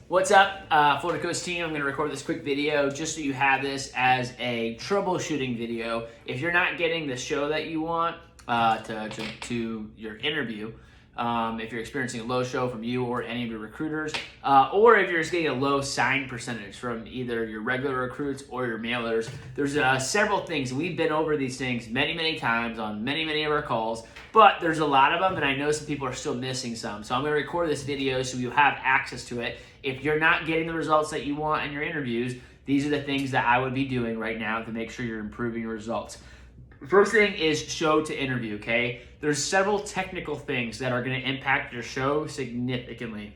What's up, Florida Coast team? I'm going to record this quick video just so you have this as a troubleshooting video. If you're not getting the show that you want to your interview, if you're experiencing a low show from you or any of your recruiters, or if you're just getting a low sign percentage from either your regular recruits or your mailers, there's several things. We've been over these things many times on many of our calls, but there's a lot of them, and I know some people are still missing some. So I'm going to record this video so you have access to it. If you're not getting the results that you want in your interviews, these are the things that I would be doing right now to make sure you're improving your results. First thing is show to interview, okay? There's several technical things that are going to impact your show significantly.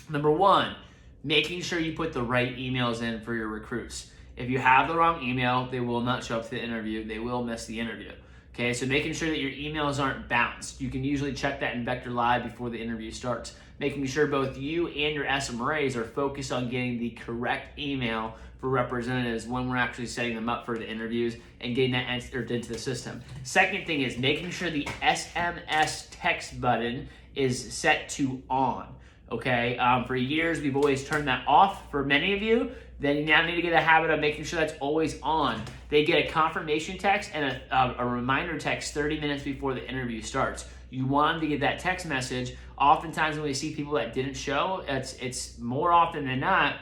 Number one, making sure you put the right emails in for your recruits. If you have the wrong email, they will not show up to the interview. They will miss the interview. Okay, so making sure that your emails aren't bounced. You can usually check that in Vector Live before the interview starts. Making sure both you and your SMRAs are focused on getting the correct email for representatives when we're actually setting them up for the interviews and getting that entered into the system. Second thing is making sure the SMS text button is set to on. Okay, for years we've always turned that off for many of you. Then you now need to get a habit of making sure that's always on. They get a confirmation text and a reminder text 30 minutes before the interview starts. You want them to get that text message. Oftentimes when we see people that didn't show, it's more often than not,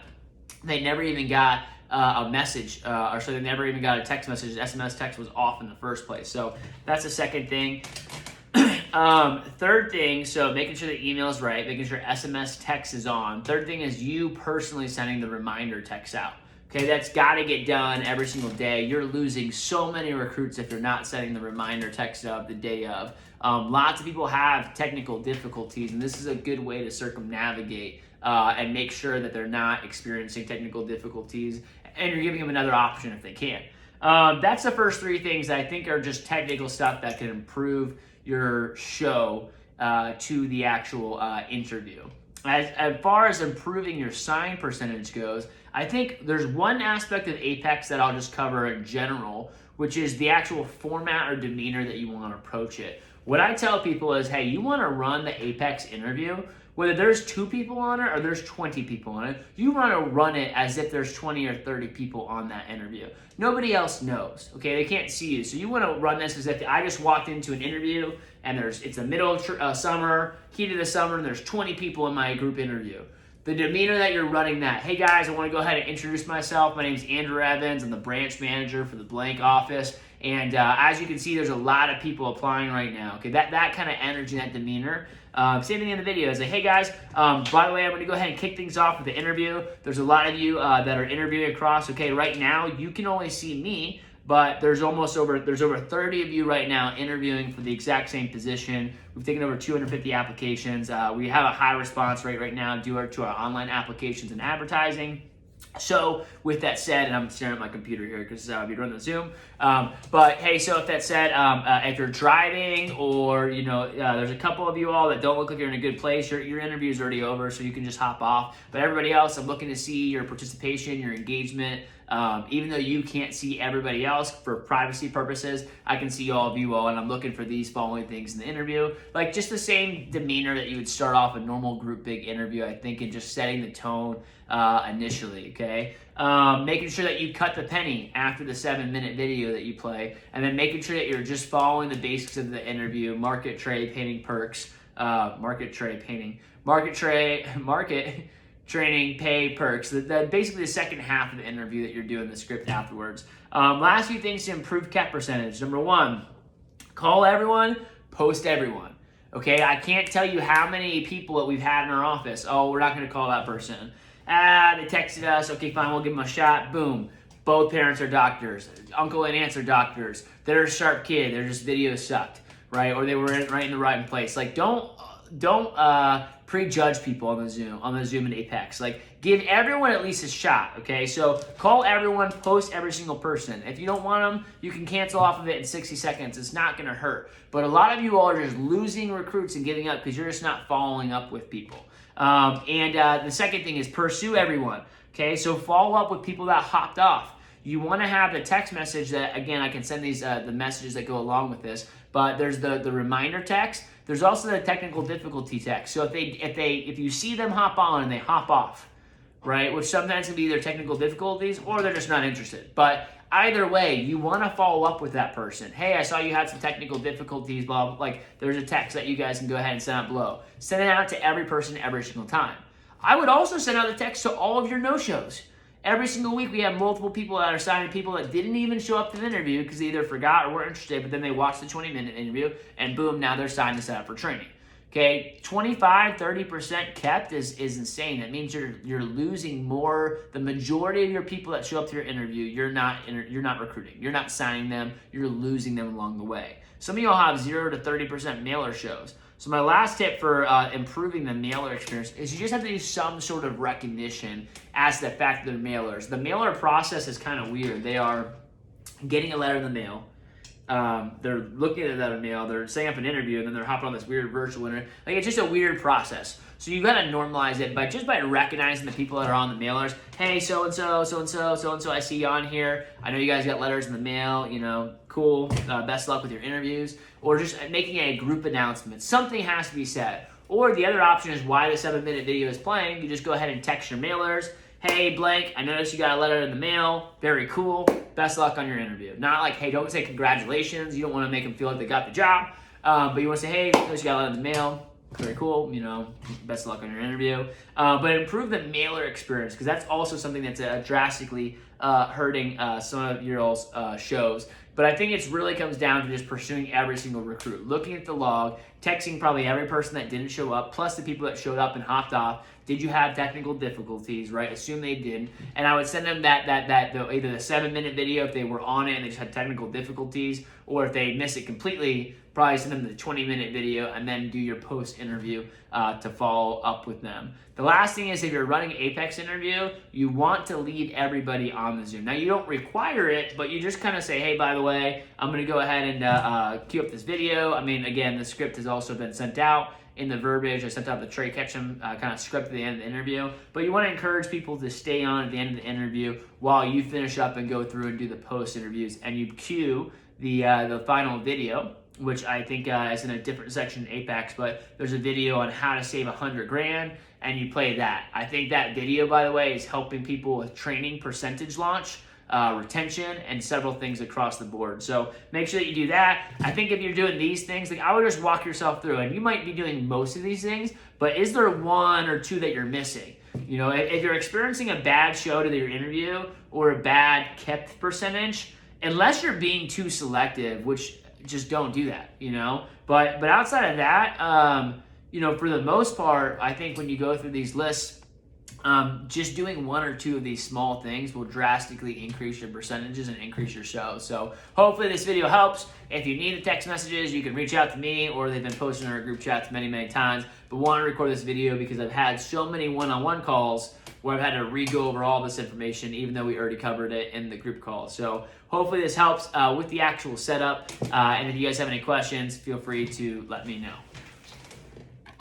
they never even got a message, or so they never even got a text message. SMS text was off in the first place. So that's the second thing. Third thing, so making sure the email is right, making sure SMS text is on. Third thing is you personally sending the reminder text out. Okay, that's got to get done every single day. You're losing so many recruits if you're not setting the reminder text up the day of. Lots of people have technical difficulties, and this is a good way to circumnavigate and make sure that they're not experiencing technical difficulties, and you're giving them another option if they can. That's the first three things that I think are just technical stuff that can improve your show to the actual interview. As far as improving your sign percentage goes, I think there's one aspect of Apex that I'll just cover in general, which is the actual format or demeanor that you want to approach it. What I tell people is, hey, you want to run the Apex interview, whether there's 2 people on it or there's 20 people on it, you want to run it as if there's 20 or 30 people on that interview. Nobody else knows, okay? They can't see you. So you want to run this as if I just walked into an interview and it's the middle of summer, heat of the summer, and there's 20 people in my group interview. The demeanor that you're running that, hey guys, I want to go ahead and introduce myself. My name's Andrew Evans. I'm the branch manager for the blank office. And as you can see, there's a lot of people applying right now. Okay, that kind of energy, that demeanor. Same thing in the video. It's like, hey guys, by the way, I'm going to go ahead and kick things off with the interview. There's a lot of you that are interviewing across. Okay, right now you can only see me, but there's over 30 of you right now interviewing for the exact same position. We've taken over 250 applications. We have a high response rate right now due to our online applications and advertising. So with that said, and I'm staring at my computer here because we run the Zoom, but hey, so if that said, if you're driving or, there's a couple of you all that don't look like you're in a good place, your interview is already over, so you can just hop off. But everybody else, I'm looking to see your participation, your engagement. Even though you can't see everybody else for privacy purposes, I can see all of you all, and I'm looking for these following things in the interview. Like just the same demeanor that you would start off a normal group big interview, I think, and just setting the tone initially, okay? Making sure that you cut the penny after the 7-minute video that you play, and then making sure that you're just following the basics of the interview, market, trade, painting, perks, market, training, pay, perks. Basically the second half of the interview that you're doing the script afterwards. Last few things to improve cap percentage. Number one, call everyone, post everyone. Okay, I can't tell you how many people that we've had in our office. Oh, we're not going to call that person. They texted us. Okay, fine, we'll give them a shot. Boom. Both parents are doctors. Uncle and aunts are doctors. They're a sharp kid. Their just video sucked, right? Or they were right in the right place. Like, don't prejudge people on the Zoom and Apex. Like, give everyone at least a shot, okay? So call everyone, post every single person. If you don't want them, you can cancel off of it in 60 seconds. It's not going to hurt. But a lot of you all are just losing recruits and giving up because you're just not following up with people. The second thing is pursue everyone, okay? So follow up with people that hopped off. You want to have the text message that, again, I can send these the messages that go along with this, but there's the reminder text. There's also the technical difficulty text. So if you see them hop on and they hop off, right? Which sometimes can be either technical difficulties or they're just not interested. But either way, you want to follow up with that person. Hey, I saw you had some technical difficulties, blah, blah. Like, there's a text that you guys can go ahead and send out below. Send it out to every person every single time. I would also send out a text to all of your no-shows. Every single week, we have multiple people that are signing people that didn't even show up to the interview because they either forgot or weren't interested, but then they watched the 20-minute interview, and boom, now they're signed to set up for training. Okay, 25, 30% kept is insane. That means you're losing more. The majority of your people that show up to your interview, you're not recruiting. You're not signing them. You're losing them along the way. Some of y'all have 0 to 30% mailer shows. So my last tip for improving the mailer experience is you just have to do some sort of recognition as to the fact that they're mailers. The mailer process is kind of weird. They are getting a letter in the mail. They're looking at that mail, they're setting up an interview, and then they're hopping on this weird virtual interview. Like, it's just a weird process. So you gotta normalize it by recognizing the people that are on the mailers. Hey, so-and-so, so-and-so, so-and-so, I see you on here. I know you guys got letters in the mail, you know, cool. Best luck with your interviews. Or just making a group announcement. Something has to be said. Or the other option is why the 7-minute video is playing. You just go ahead and text your mailers. Hey, blank, I noticed you got a letter in the mail. Very cool. Best luck on your interview. Not like, hey, don't say congratulations. You don't want to make them feel like they got the job. But you want to say, hey, I noticed you got a letter in the mail. Very cool. You know, best of luck on your interview. But improve the mailer experience, because that's also something that's drastically hurting some of your all's shows. But I think it really comes down to just pursuing every single recruit, looking at the log, texting probably every person that didn't show up, plus the people that showed up and hopped off. Did you have technical difficulties, right? Assume they didn't. And I would send them either the 7-minute video if they were on it and they just had technical difficulties, or if they missed it completely, probably send them the 20-minute video and then do your post-interview to follow up with them. The last thing is, if you're running Apex interview, you want to lead everybody on the Zoom. Now, you don't require it, but you just kind of say, hey, by the way, I'm going to go ahead and queue up this video. I mean, again, the script has also been sent out in the verbiage. I sent out the Trey Ketchum kind of script at the end of the interview. But you want to encourage people to stay on at the end of the interview while you finish up and go through and do the post-interviews. And you cue the final video, which I think is in a different section in Apex, but there's a video on how to save $100,000, and you play that. I think that video, by the way, is helping people with training percentage launch, retention, and several things across the board. So make sure that you do that. I think if you're doing these things, like, I would just walk yourself through, and you might be doing most of these things, but is there one or two that you're missing? You know, if you're experiencing a bad show to your interview or a bad kept percentage, unless you're being too selective, which just don't do that, you know? But outside of that, you know, for the most part, I think when you go through these lists, just doing one or two of these small things will drastically increase your percentages and increase your shows. So hopefully this video helps. If you need the text messages, you can reach out to me, or they've been posted in our group chats many, many times. But want to record this video because I've had so many one-on-one calls where I've had to re-go over all this information, even though we already covered it in the group call. So hopefully this helps with the actual setup. And if you guys have any questions, feel free to let me know.